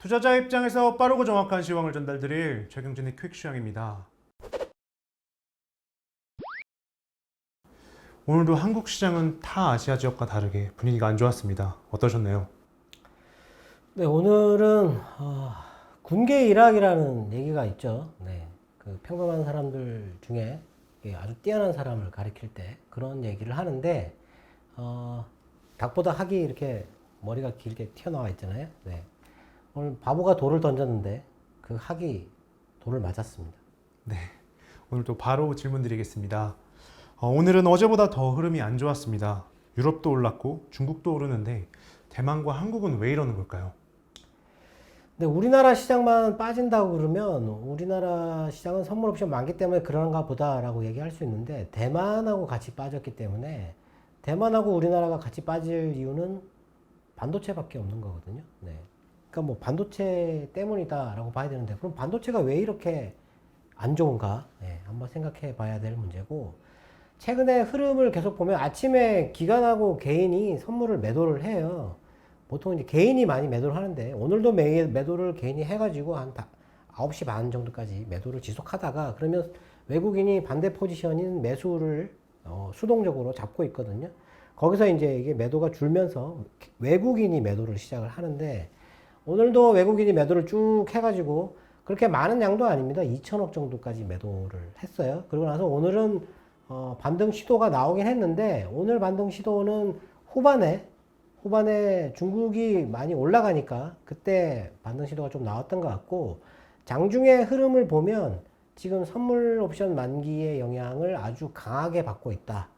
투자자 입장에서 빠르고 정확한 시황을 전달드릴 최경진의 퀵시황입니다. 오늘도 한국 시장은 타 아시아 지역과 다르게 분위기가 안 좋았습니다. 어떠셨나요? 네, 오늘은 군계 일학이라는 얘기가 있죠. 네, 그 평범한 사람들 중에 아주 뛰어난 사람을 가리킬 때 그런 얘기를 하는데 닭보다 학이 이렇게 머리가 길게 튀어나와 있잖아요. 네, 오늘 바보가 돌을 던졌는데 그 학이 돌을 맞았습니다. 네, 오늘 또 바로 질문 드리겠습니다. 오늘은 어제보다 더 흐름이 안 좋았습니다. 유럽도 올랐고 중국도 오르는데 대만과 한국은 왜 이러는 걸까요? 근데 우리나라 시장만 빠진다고 그러면 우리나라 시장은 선물 옵션 많기 때문에 그런가 보다라고 얘기할 수 있는데 대만하고 같이 빠졌기 때문에 대만하고 우리나라가 같이 빠질 이유는 반도체밖에 없는 거거든요. 네. 그러니까 뭐 반도체 때문이다라고 봐야 되는데 그럼 반도체가 왜 이렇게 안 좋은가? 네, 한번 생각해 봐야 될 문제고 최근에 흐름을 계속 보면 아침에 기관하고 개인이 선물을 매도를 해요. 보통 이제 개인이 많이 매도를 하는데 오늘도 매도를 개인이 해가지고 한 9시 반 정도까지 매도를 지속하다가 그러면 외국인이 반대 포지션인 매수를 수동적으로 잡고 있거든요. 거기서 이제 이게 매도가 줄면서 외국인이 매도를 시작을 하는데 오늘도 외국인이 매도를 쭉 해가지고 그렇게 많은 양도 아닙니다. 2천억 정도까지 매도를 했어요. 그리고 나서 오늘은 반등 시도가 나오긴 했는데 오늘 반등 시도는 후반에 중국이 많이 올라가니까 그때 반등 시도가 좀 나왔던 것 같고 장중의 흐름을 보면 지금 선물 옵션 만기의 영향을 아주 강하게 받고 있다.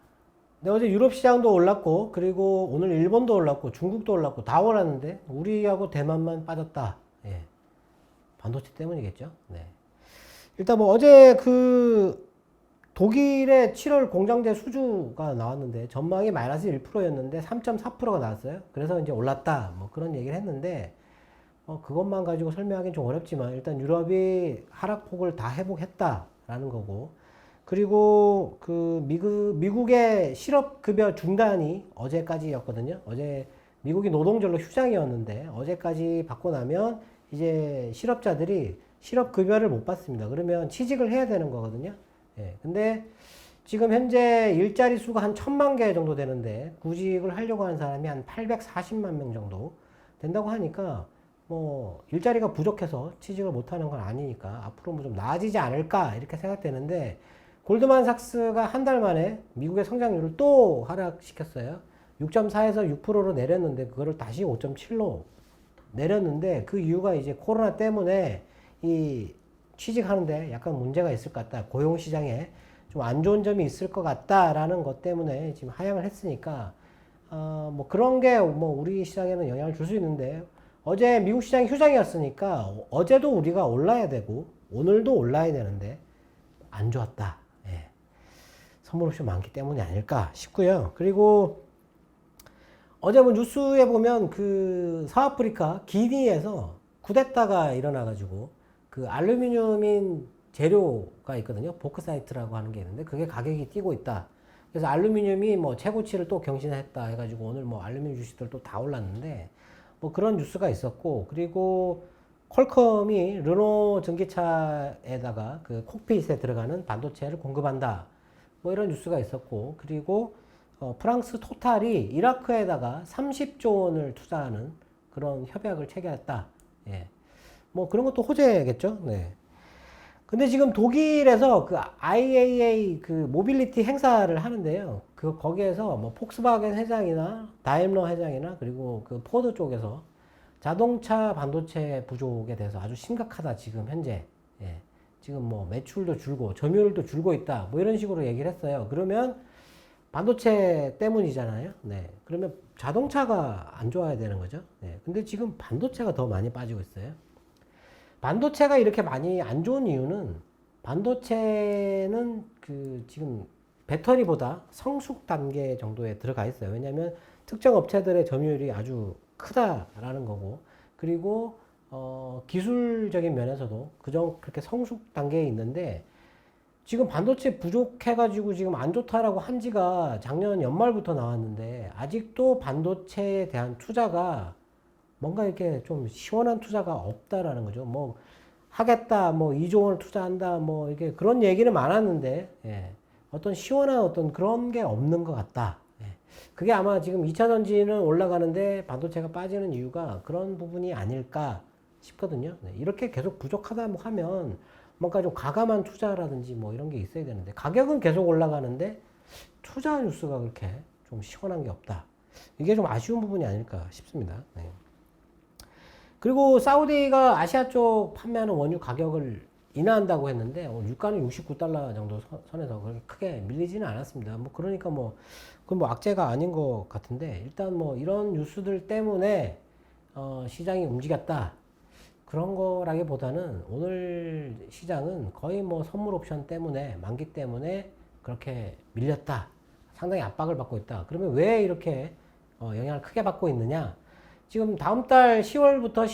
근데 어제 유럽 시장도 올랐고 그리고 오늘 일본도 올랐고 중국도 올랐고 다 올랐는데 우리하고 대만만 빠졌다. 예. 반도체 때문이겠죠. 네. 일단 뭐 어제 그 독일의 7월 공장제 수주가 나왔는데 전망이 마이너스 1%였는데 3.4%가 나왔어요. 그래서 이제 올랐다. 뭐 그런 얘기를 했는데 그것만 가지고 설명하기는 좀 어렵지만 일단 유럽이 하락폭을 다 회복했다라는 거고 그리고 그 미국의 실업급여 중단이 어제까지였거든요. 어제 미국이 노동절로 휴장이었는데 어제까지 받고 나면 이제 실업자들이 실업급여를 못 받습니다. 그러면 취직을 해야 되는 거거든요. 예, 근데 지금 현재 일자리 수가 한 1000만 개 정도 되는데 구직을 하려고 하는 사람이 한 840만 명 정도 된다고 하니까 뭐 일자리가 부족해서 취직을 못하는 건 아니니까 앞으로 뭐 좀 나아지지 않을까 이렇게 생각되는데 골드만삭스가 한 달 만에 미국의 성장률을 또 하락시켰어요. 6.4에서 6%로 내렸는데 그거를 다시 5.7로 내렸는데 그 이유가 이제 코로나 때문에 이 취직하는데 약간 문제가 있을 것 같다. 고용시장에 좀 안 좋은 점이 있을 것 같다라는 것 때문에 지금 하향을 했으니까, 뭐 그런 게 뭐 우리 시장에는 영향을 줄 수 있는데, 어제 미국 시장이 휴장이었으니까 어제도 우리가 올라야 되고, 오늘도 올라야 되는데, 안 좋았다. 예. 선물 옵션 많기 때문이 아닐까 싶고요. 그리고 어제 뭐 뉴스에 보면 그 서아프리카 기니에서 쿠데타가 일어나가지고 그 알루미늄인 재료가 있거든요. 보크사이트라고 하는 게 있는데 그게 가격이 뛰고 있다. 그래서 알루미늄이 뭐 최고치를 또 경신했다 해가지고 오늘 뭐 알루미늄 주식들 또 다 올랐는데 뭐 그런 뉴스가 있었고 그리고 퀄컴이 르노 전기차에다가 그 콕핏에 들어가는 반도체를 공급한다. 뭐 이런 뉴스가 있었고 그리고 프랑스 토탈이 이라크에다가 30조 원을 투자하는 그런 협약을 체결했다. 예. 뭐 그런 것도 호재겠죠. 네. 근데 지금 독일에서 그 IAA 그 모빌리티 행사를 하는데요. 그 거기에서 뭐 폭스바겐 회장이나 다임러 회장이나 그리고 그 포드 쪽에서 자동차 반도체 부족에 대해서 아주 심각하다 지금 현재. 예. 지금 뭐 매출도 줄고 점유율도 줄고 있다. 뭐 이런 식으로 얘기를 했어요. 그러면 반도체 때문이잖아요. 네. 그러면 자동차가 안 좋아야 되는 거죠. 네. 근데 지금 반도체가 더 많이 빠지고 있어요. 반도체가 이렇게 많이 안 좋은 이유는 반도체는 그 지금 배터리보다 성숙 단계 정도에 들어가 있어요. 왜냐하면 특정 업체들의 점유율이 아주 크다라는 거고, 그리고 기술적인 면에서도 그렇게 성숙 단계에 있는데 지금 반도체 부족해가지고 지금 안 좋다라고 한 지가 작년 연말부터 나왔는데 아직도 반도체에 대한 투자가 뭔가 이렇게 좀 시원한 투자가 없다라는 거죠. 뭐 하겠다, 뭐 2조 원을 투자한다, 뭐 이게 그런 얘기는 많았는데 예. 어떤 시원한 어떤 그런 게 없는 것 같다. 예. 그게 아마 지금 2차 전지는 올라가는데 반도체가 빠지는 이유가 그런 부분이 아닐까 싶거든요. 네. 이렇게 계속 부족하다 하면 뭔가 좀 과감한 투자라든지 뭐 이런 게 있어야 되는데 가격은 계속 올라가는데 투자 뉴스가 그렇게 좀 시원한 게 없다. 이게 좀 아쉬운 부분이 아닐까 싶습니다. 네. 그리고 사우디가 아시아 쪽 판매하는 원유 가격을 인하한다고 했는데 유가는 69달러 정도 선에서 그렇게 크게 밀리지는 않았습니다. 뭐 그러니까 뭐 그건 뭐 악재가 아닌 것 같은데 일단 뭐 이런 뉴스들 때문에 시장이 움직였다. 그런 거라기보다는 오늘 시장은 거의 뭐 선물 옵션 때문에 만기 때문에 그렇게 밀렸다. 상당히 압박을 받고 있다. 그러면 왜 이렇게 영향을 크게 받고 있느냐? 지금 다음 달 10월부터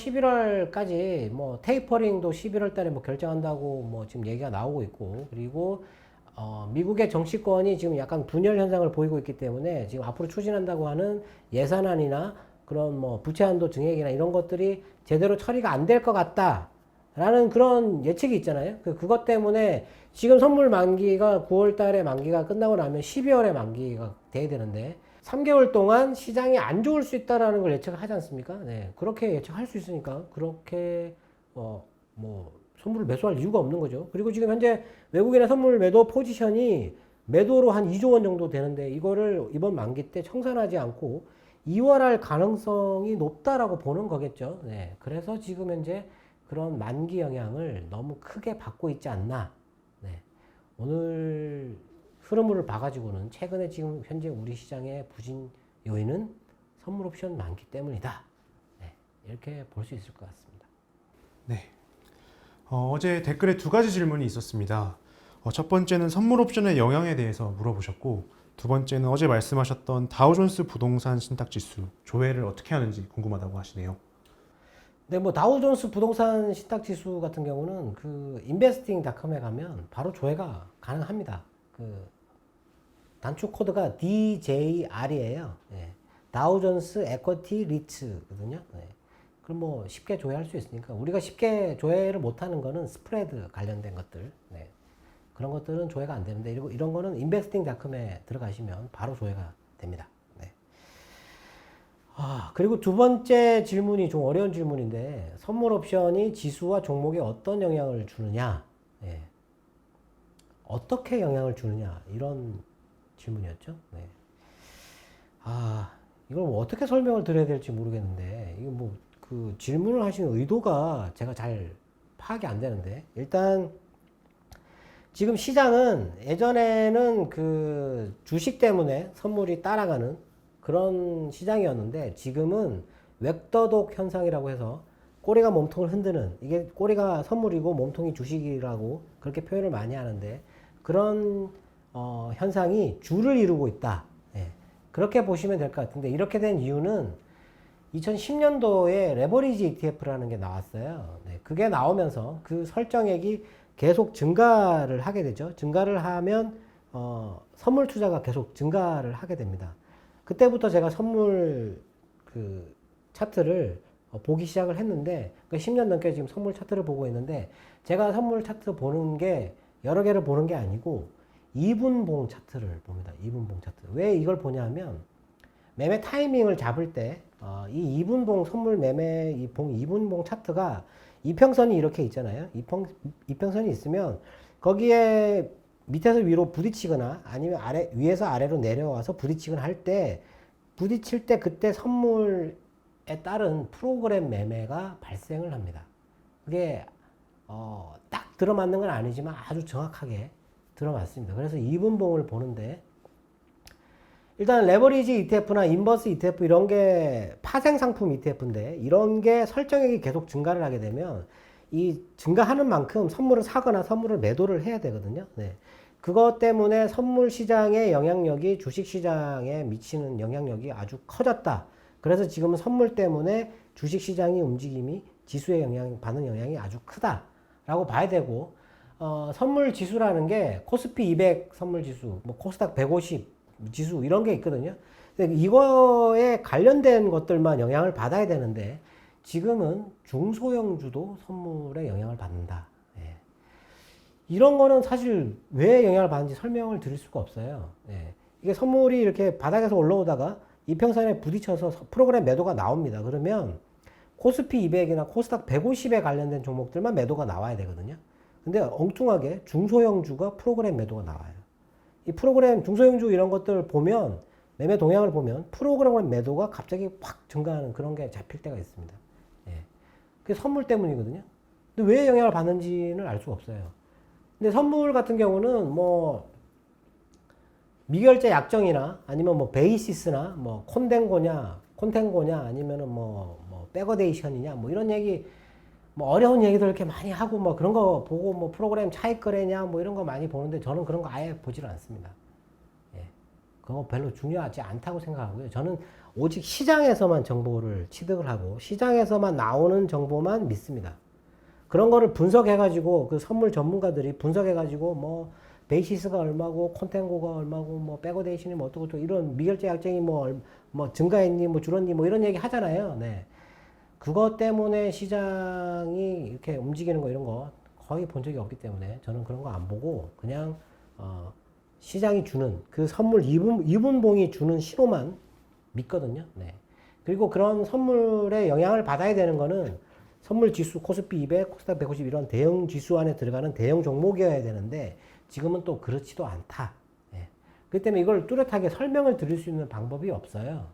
11월까지 뭐 테이퍼링도 11월 달에 뭐 결정한다고 뭐 지금 얘기가 나오고 있고 그리고 미국의 정치권이 지금 약간 분열 현상을 보이고 있기 때문에 지금 앞으로 추진한다고 하는 예산안이나 그런 뭐 부채 한도 증액이나 이런 것들이 제대로 처리가 안 될 것 같다라는 그런 예측이 있잖아요. 그것 때문에 지금 선물 만기가 9월 달에 만기가 끝나고 나면 12월에 만기가 돼야 되는데 3개월 동안 시장이 안 좋을 수 있다라는 걸 예측을 하지 않습니까? 네. 그렇게 예측할 수 있으니까 그렇게 뭐 선물을 매수할 이유가 없는 거죠. 그리고 지금 현재 외국인의 선물 매도 포지션이 매도로 한 2조 원 정도 되는데 이거를 이번 만기 때 청산하지 않고 2월할 가능성이 높다라고 보는 거겠죠. 네. 그래서 지금 현재 그런 만기 영향을 너무 크게 받고 있지 않나. 네. 오늘 흐름을 봐가지고는 최근에 지금 현재 우리 시장의 부진 요인은 선물 옵션 많기 때문이다. 네. 이렇게 볼 수 있을 것 같습니다. 네. 어제 댓글에 두 가지 질문이 있었습니다. 첫 번째는 선물 옵션의 영향에 대해서 물어보셨고 두 번째는 어제 말씀하셨던 다우존스 부동산 신탁지수 조회를 어떻게 하는지 궁금하다고 하시네요. 네, 뭐 다우존스 부동산 신탁지수 같은 경우는 그 investing.com에 가면 바로 조회가 가능합니다. 그 단축 코드가 DJR이에요. 네. 다우존스 에쿼티 리츠거든요. 네. 그럼 뭐 쉽게 조회할 수 있으니까 우리가 쉽게 조회를 못하는 거는 스프레드 관련된 것들. 네. 그런 것들은 조회가 안 되는데 이런 거는 investing.com에 들어가시면 바로 조회가 됩니다. 네. 그리고 두 번째 질문이 좀 어려운 질문인데 선물 옵션이 지수와 종목에 어떤 영향을 주느냐, 네. 어떻게 영향을 주느냐 이런 질문이었죠. 네. 이걸 뭐 어떻게 설명을 드려야 될지 모르겠는데 이거 뭐 그 질문을 하신 의도가 제가 잘 파악이 안 되는데 일단 지금 시장은 예전에는 그 주식 때문에 선물이 따라가는 그런 시장이었는데 지금은 웩더독 현상이라고 해서 꼬리가 몸통을 흔드는 이게 꼬리가 선물이고 몸통이 주식이라고 그렇게 표현을 많이 하는데 그런 현상이 주를 이루고 있다. 예. 그렇게 보시면 될 것 같은데 이렇게 된 이유는 2010년도에 레버리지 ETF라는 게 나왔어요. 네. 그게 나오면서 그 설정액이 계속 증가를 하게 되죠. 증가를 하면 선물 투자가 계속 증가를 하게 됩니다. 그때부터 제가 선물 그 차트를 보기 시작을 했는데 10년 넘게 지금 선물 차트를 보고 있는데 제가 선물 차트 보는 게 여러 개를 보는 게 아니고 2분봉 차트를 봅니다. 2분봉 차트. 왜 이걸 보냐면 매매 타이밍을 잡을 때 이 2분봉 선물 매매 이 2분봉 차트가 이평선이 이렇게 있잖아요. 이평선이 있으면 거기에 밑에서 위로 부딪히거나 아니면 위에서 아래로 내려와서 부딪히거나 할 때 부딪힐 때 그때 선물에 따른 프로그램 매매가 발생을 합니다. 그게 딱 들어맞는 건 아니지만 아주 정확하게 들어맞습니다. 그래서 2분봉을 보는데 일단 레버리지 ETF나 인버스 ETF 이런 게 파생 상품 ETF인데 이런 게 설정액이 계속 증가를 하게 되면 이 증가하는 만큼 선물을 사거나 선물을 매도를 해야 되거든요. 네. 그것 때문에 선물 시장의 영향력이 주식 시장에 미치는 영향력이 아주 커졌다. 그래서 지금은 선물 때문에 주식 시장의 움직임이 지수에 받는 영향이 아주 크다라고 봐야 되고 선물 지수라는 게 코스피 200 선물 지수, 뭐 코스닥 150 지수 이런 게 있거든요. 근데 이거에 관련된 것들만 영향을 받아야 되는데 지금은 중소형주도 선물에 영향을 받는다. 예. 이런 거는 사실 왜 영향을 받는지 설명을 드릴 수가 없어요. 예. 이게 선물이 이렇게 바닥에서 올라오다가 이평선에 부딪혀서 프로그램 매도가 나옵니다. 그러면 코스피 200이나 코스닥 150에 관련된 종목들만 매도가 나와야 되거든요. 근데 엉뚱하게 중소형주가 프로그램 매도가 나와요. 이 프로그램 중소형주 이런 것들 보면 매매 동향을 보면 프로그램 매도가 갑자기 확 증가하는 그런 게 잡힐 때가 있습니다. 예. 그게 선물 때문이거든요. 근데 왜 영향을 받는지는 알 수가 없어요. 근데 선물 같은 경우는 뭐 미결제 약정이나 아니면 뭐 베이시스나 뭐 콘텐고냐 아니면은 뭐 백어데이션이냐 뭐 이런 얘기 뭐 어려운 얘기들 이렇게 많이 하고 뭐 그런 거 보고 뭐 프로그램 차익 거래냐 뭐 이런 거 많이 보는데 저는 그런 거 아예 보지를 않습니다. 예. 그거 별로 중요하지 않다고 생각하고요. 저는 오직 시장에서만 정보를 취득을 하고 시장에서만 나오는 정보만 믿습니다. 그런 거를 분석해가지고 그 선물 전문가들이 분석해가지고 뭐 베이시스가 얼마고 콘텐고가 얼마고 뭐 백어데이션이 뭐 어떻고 또 이런 미결제 약정이 뭐 증가했니 뭐 줄었니 뭐 이런 얘기 하잖아요. 네. 그것 때문에 시장이 이렇게 움직이는 거 이런 거 거의 본 적이 없기 때문에 저는 그런 거 안 보고 그냥 시장이 주는 그 선물 이분봉이 주는 신호만 믿거든요. 네. 그리고 그런 선물에 영향을 받아야 되는 거는 선물 지수 코스피 200, 코스닥 150 이런 대형 지수 안에 들어가는 대형 종목이어야 되는데 지금은 또 그렇지도 않다. 예. 그렇기 때문에 이걸 뚜렷하게 설명을 드릴 수 있는 방법이 없어요.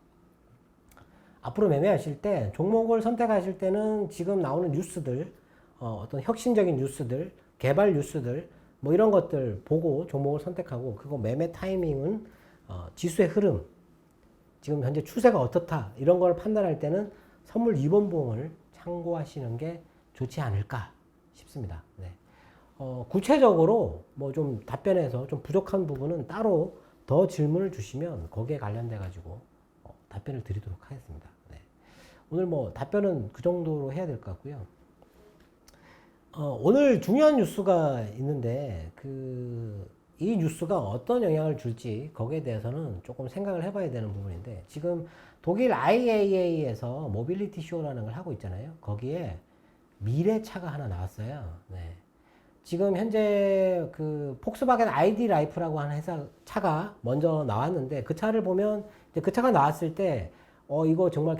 앞으로 매매하실 때 종목을 선택하실 때는 지금 나오는 뉴스들, 어떤 혁신적인 뉴스들, 개발 뉴스들 뭐 이런 것들 보고 종목을 선택하고 그거 매매 타이밍은 지수의 흐름, 지금 현재 추세가 어떻다 이런 걸 판단할 때는 선물 이번봉을 참고하시는 게 좋지 않을까 싶습니다. 네. 구체적으로 뭐 좀 답변해서 좀 부족한 부분은 따로 더 질문을 주시면 거기에 관련돼 가지고 답변을 드리도록 하겠습니다. 네. 오늘 뭐 답변은 그 정도로 해야 될 것 같고요. 오늘 중요한 뉴스가 있는데 이 뉴스가 어떤 영향을 줄지 거기에 대해서는 조금 생각을 해봐야 되는 부분인데 지금 독일 IAA에서 모빌리티 쇼라는 걸 하고 있잖아요. 거기에 미래차가 하나 나왔어요. 네. 지금 현재 그 폭스바겐 ID 라이프라고 하는 회사 차가 먼저 나왔는데 그 차를 보면 이제 그 차가 나왔을 때 이거 정말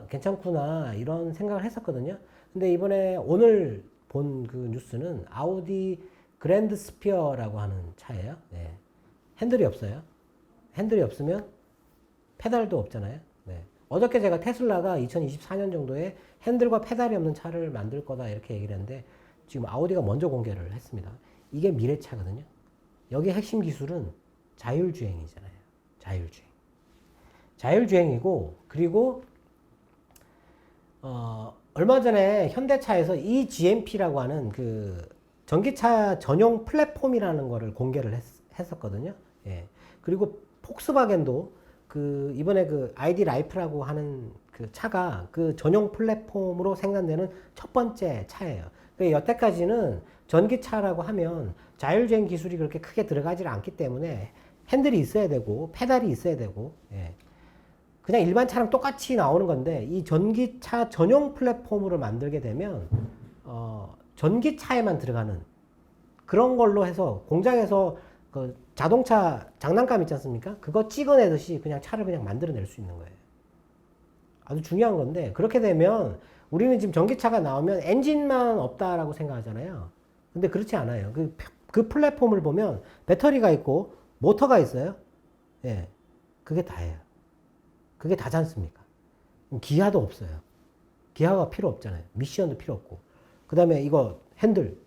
괜찮구나 이런 생각을 했었거든요. 근데 이번에 오늘 본 그 뉴스는 아우디 그랜드 스피어라고 하는 차예요. 네. 핸들이 없어요. 핸들이 없으면 페달도 없잖아요. 네. 어저께 제가 테슬라가 2024년 정도에 핸들과 페달이 없는 차를 만들 거다 이렇게 얘기를 했는데 지금 아우디가 먼저 공개를 했습니다. 이게 미래차거든요. 여기 핵심 기술은 자율주행이잖아요. 자율주행. 자율주행이고 그리고 얼마 전에 현대차에서 eGMP라고 하는 그 전기차 전용 플랫폼이라는 거를 공개를 했었거든요. 예. 그리고 폭스바겐도 그 이번에 그 ID 라이프라고 하는 그 차가 그 전용 플랫폼으로 생산되는 첫 번째 차예요. 그러니까 여태까지는 전기차라고 하면 자율주행 기술이 그렇게 크게 들어가지 않기 때문에 핸들이 있어야 되고 페달이 있어야 되고 예. 그냥 일반 차랑 똑같이 나오는 건데 이 전기차 전용 플랫폼으로 만들게 되면 전기차에만 들어가는 그런 걸로 해서 공장에서 그 자동차 장난감 있지 않습니까? 그거 찍어내듯이 그냥 차를 그냥 만들어낼 수 있는 거예요. 아주 중요한 건데 그렇게 되면 우리는 지금 전기차가 나오면 엔진만 없다라고 생각하잖아요. 근데 그렇지 않아요. 그 플랫폼을 보면 배터리가 있고 모터가 있어요. 예. 그게 다예요. 그게 다지 않습니까? 기아도 없어요. 기아가 필요 없잖아요. 미션도 필요 없고. 그 다음에 이거 핸들.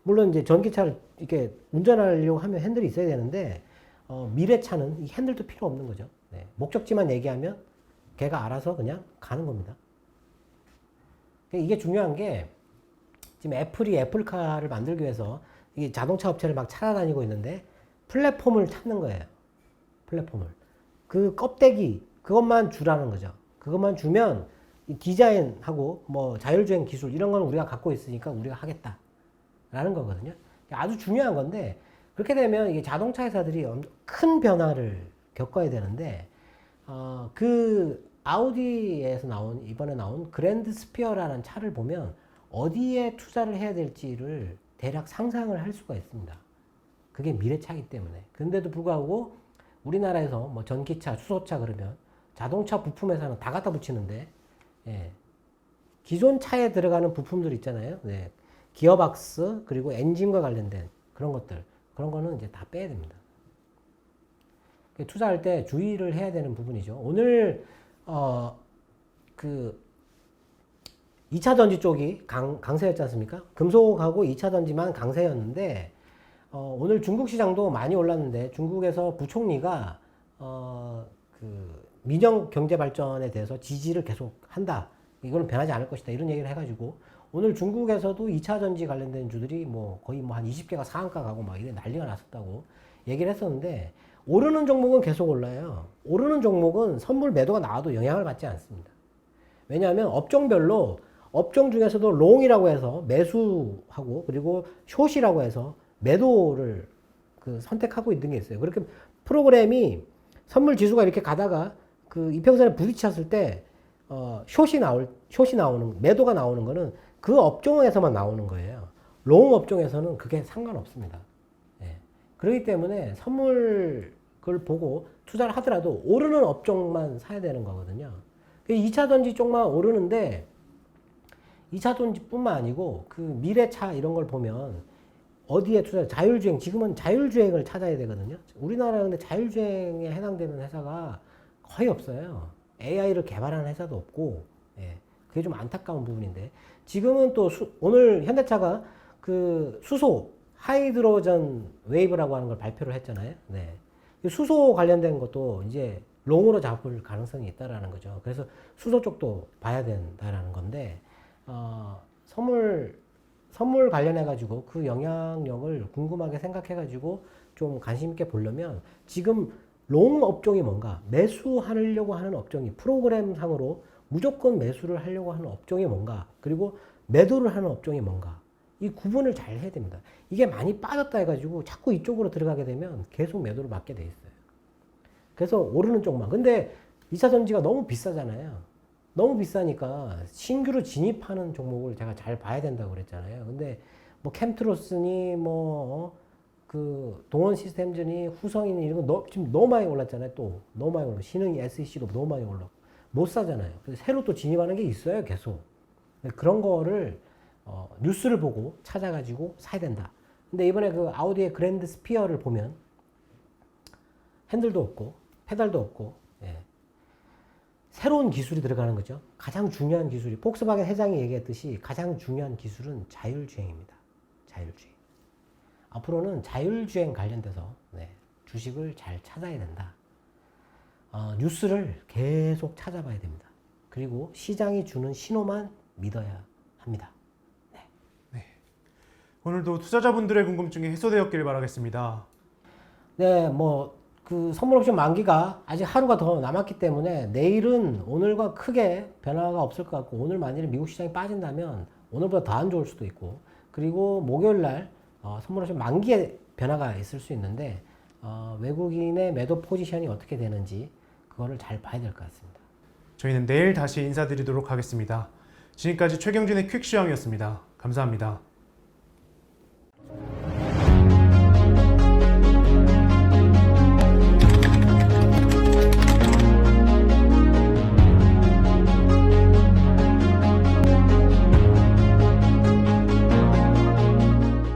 물론 이제 전기차를 이렇게 운전하려고 하면 핸들이 있어야 되는데, 미래차는 이 핸들도 필요 없는 거죠. 네. 목적지만 얘기하면 걔가 알아서 그냥 가는 겁니다. 이게 중요한 게, 지금 애플이 애플카를 만들기 위해서 이 자동차 업체를 막 찾아다니고 있는데, 플랫폼을 찾는 거예요. 플랫폼을. 그 껍데기, 그것만 주라는 거죠. 그것만 주면 이 디자인하고 뭐 자율주행 기술 이런 거는 우리가 갖고 있으니까 우리가 하겠다. 라는 거거든요. 아주 중요한 건데 그렇게 되면 이게 자동차 회사들이 큰 변화를 겪어야 되는데 그 아우디에서 이번에 나온 그랜드 스피어라는 차를 보면 어디에 투자를 해야 될지를 대략 상상을 할 수가 있습니다. 그게 미래차이기 때문에. 근데도 불구하고 우리나라에서 뭐 전기차, 수소차 그러면 자동차 부품 회사는 다 갖다 붙이는데, 예. 기존 차에 들어가는 부품들 있잖아요. 네. 기어박스 그리고 엔진과 관련된 그런 것들, 그런 거는 이제 다 빼야 됩니다. 투자할 때 주의를 해야 되는 부분이죠. 오늘 그 2차 전지 쪽이 강세였지 않습니까? 금속하고 2차 전지만 강세였는데 오늘 중국 시장도 많이 올랐는데 중국에서 부총리가 그 민영 경제 발전에 대해서 지지를 계속 한다. 이거는 변하지 않을 것이다. 이런 얘기를 해가지고 오늘 중국에서도 2차 전지 관련된 주들이 뭐 거의 뭐 한 20개가 상한가 가고 막 이래 난리가 났었다고 얘기를 했었는데 오르는 종목은 계속 올라요. 오르는 종목은 선물 매도가 나와도 영향을 받지 않습니다. 왜냐하면 업종별로 업종 중에서도 롱이라고 해서 매수하고 그리고 숏이라고 해서 매도를 그 선택하고 있는 게 있어요. 그렇게 프로그램이 선물 지수가 이렇게 가다가 그 이평선에 부딪혔을 때 숏이 나오는 매도가 나오는 거는 그 업종에서만 나오는 거예요. 롱 업종에서는 그게 상관없습니다. 예. 그렇기 때문에 선물 그걸 보고 투자를 하더라도 오르는 업종만 사야 되는 거거든요. 2차 전지 쪽만 오르는데 2차 전지뿐만 아니고 그 미래차 이런 걸 보면 어디에 투자, 자율주행, 지금은 자율주행을 찾아야 되거든요. 우리나라 근데 자율주행에 해당되는 회사가 거의 없어요. AI를 개발하는 회사도 없고, 예, 그게 좀 안타까운 부분인데, 지금은 또 오늘 현대차가 그 수소, 하이드로전 웨이브라고 하는 걸 발표를 했잖아요. 네. 수소 관련된 것도 이제 롱으로 잡을 가능성이 있다라는 거죠. 그래서 수소 쪽도 봐야 된다라는 건데, 선물 관련해가지고 그 영향력을 궁금하게 생각해가지고 좀 관심 있게 보려면 지금 롱 업종이 뭔가 매수하려고 하는 업종이 프로그램 상으로 무조건 매수를 하려고 하는 업종이 뭔가 그리고 매도를 하는 업종이 뭔가 이 구분을 잘 해야 됩니다. 이게 많이 빠졌다 해가지고 자꾸 이쪽으로 들어가게 되면 계속 매도를 맞게 돼 있어요. 그래서 오르는 쪽만. 근데 2차 전지가 너무 비싸잖아요. 너무 비싸니까 신규로 진입하는 종목을 제가 잘 봐야 된다고 그랬잖아요. 근데 뭐 캠트로스니 그 동원 시스템즈니 후성이니 이런 거 지금 너무 많이 올랐잖아요. 또 너무 많이 올라. 신흥이 SEC도 너무 많이 올라. 못 사잖아요. 그래서 새로 또 진입하는 게 있어요. 계속. 그런 거를 뉴스를 보고 찾아가지고 사야 된다. 근데 이번에 그 아우디의 그랜드 스피어를 보면 핸들도 없고 페달도 없고 예. 새로운 기술이 들어가는 거죠. 가장 중요한 기술이 폭스바겐 회장이 얘기했듯이 가장 중요한 기술은 자율주행입니다. 자율주행. 앞으로는 자율주행 관련돼서 주식을 잘 찾아야 된다. 뉴스를 계속 찾아봐야 됩니다. 그리고 시장이 주는 신호만 믿어야 합니다. 네. 오늘도 투자자분들의 궁금증이 해소되었길 바라겠습니다. 네, 뭐 그 선물 옵션 만기가 아직 하루가 더 남았기 때문에 내일은 오늘과 크게 변화가 없을 것 같고 오늘 만일에 미국 시장이 빠진다면 오늘보다 더 안 좋을 수도 있고 그리고 목요일 날 선물 옵션 만기에 변화가 있을 수 있는데 외국인의 매도 포지션이 어떻게 되는지 그거를 잘 봐야 될 것 같습니다. 저희는 내일 다시 인사드리도록 하겠습니다. 지금까지 최경진의 퀵시황이었습니다. 감사합니다.